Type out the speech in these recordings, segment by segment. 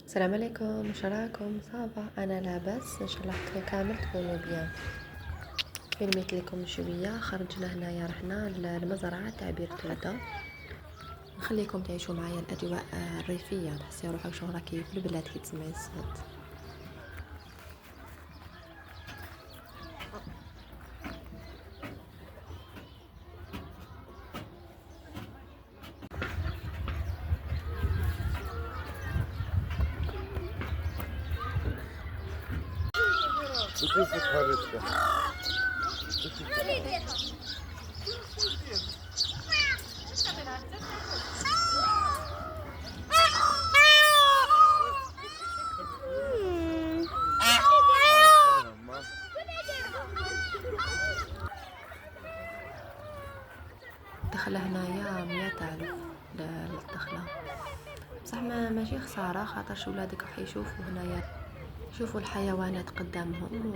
السلام عليكم، واش راكم؟ صافا انا لاباس ان شاء الله كامل تكونوا بيان. فيلميت لكم شويه. خرجنا هنايا رحنا للمزرعه تاع بير توده. نخليكم تعيشوا معايا الاجواء الريفيه، تحسي روحك شغل راكي في البلاد كي تسمعي الصوت. بكيف تحركته؟ الدخله هنايا 100,000 للدخله، بصح ماشي خساره خاطرش ولادك راح يشوفوا هنايا، يشوفوا الحيوانات قدامهم.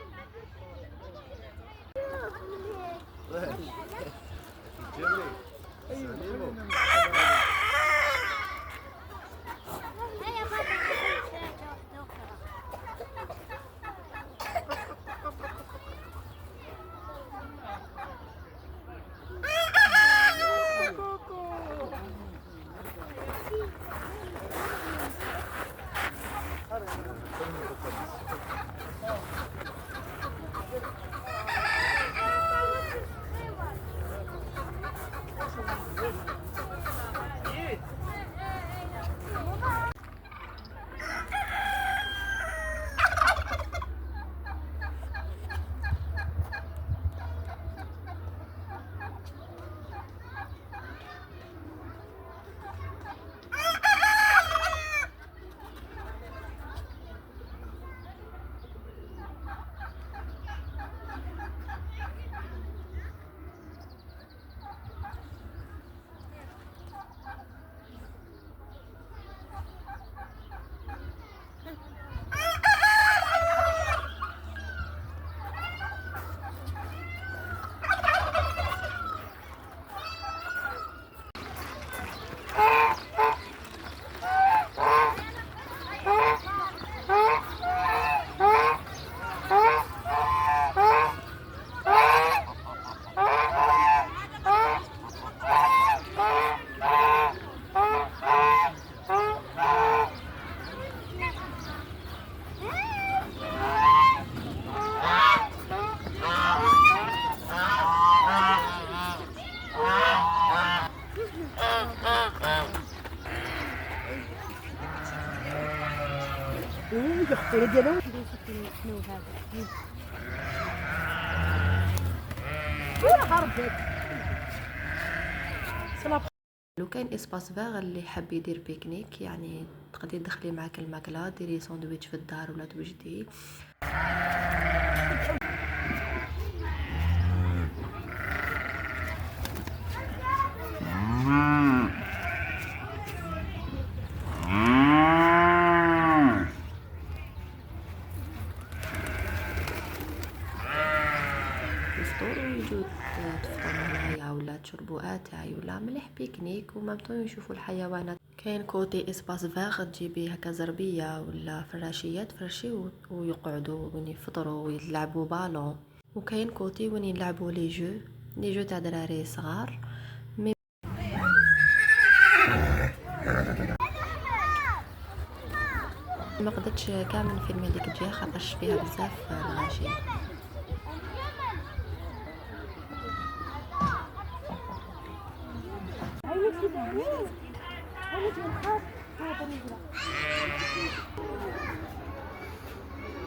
لو كاين اسباس فاغ اللي حاب يدير بيكنيك، يعني تقدري تدخلي معاك الماكله، ديري ساندويتش في الدار ولا توجدي. تفطروا ويجوا تفطروا هنايا ولا تشربوا اتاي ولا مليح بيكنيك، ومامتو يشوفوا الحيوانات. كاين كوتي اسباس فاغ تجيبي هكا زربيه ولا فراشيه تفرشي ويقعدوا وين يفطروا ويلعبوا بالون. وكاين كوتي وين يلعبوا لي جو تاع دراري صغار. ما قدرتش كامل نفيلمي ديك الجهه خاطرش فيها بزاف الغاشي.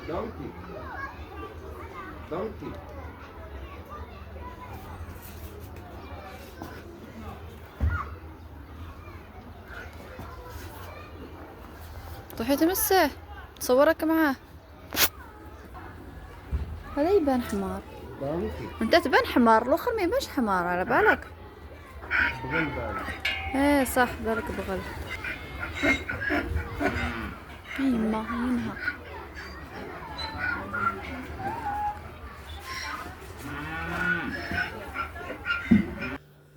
دونكي دونكي تروحي تمسه تصورك معاه. هذا يبان حمار، دونكي انت تبان حمار، الاخر ما يبانش حمار على بالك. بغل بالك. ايه صح، بالك بغل. يما ينهى.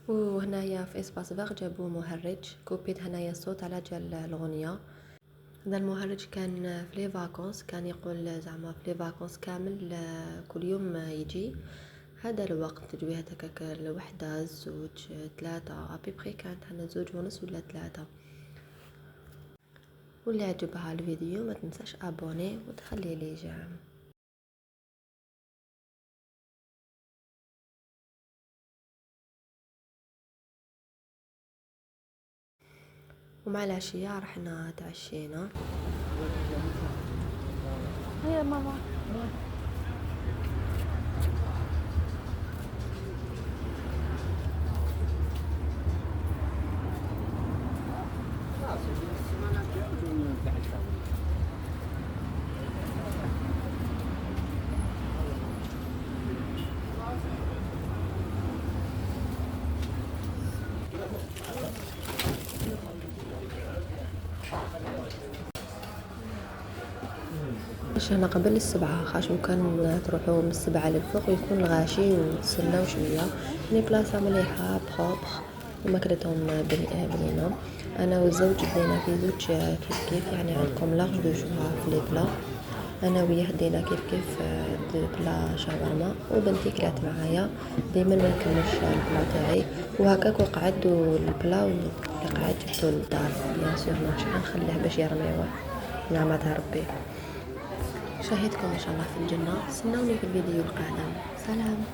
وهنايا في اسباس فاغ جابوا مهرج، كوبيت هنايا الصوت على جال الاغنيه. هذا المهرج كان في لي فاكونس، كان يقول زعما في لي فاكونس كامل كل يوم يجي هذا الوقت تجي هكاك الوحدة الزوج 3 ابيبخي، كانت عندنا 2:30 ولا 3. واللي عجبها الفيديو ما تنساش ابوني وتخلي لي جيم. ومع العشية رحنا تعشينا. هيا ماما. مشينا قبل 7 خاش كان تروحوا من 7 للفوق يكون غاشي وتسناو شويه. يعني بلاصه مليحه بروبر وماكلتهم بنينه. انا والزوج دينا في زوج كيف كيف، يعني عندكم لاغ دو شوا في لي بلا. انا وياه دينا كيف كيف دو بلا شاورما، وبنتي كلات معايا دائما ما نكملش البلا تاعي وهكاك وقعد البلا اللي قعد جبتو للدار. بيان سور ماش نخليه باش يرميوه، نعمة ربي. شاهدكم ان شاء الله في الجنة. استنوني في الفيديو القادم. سلام.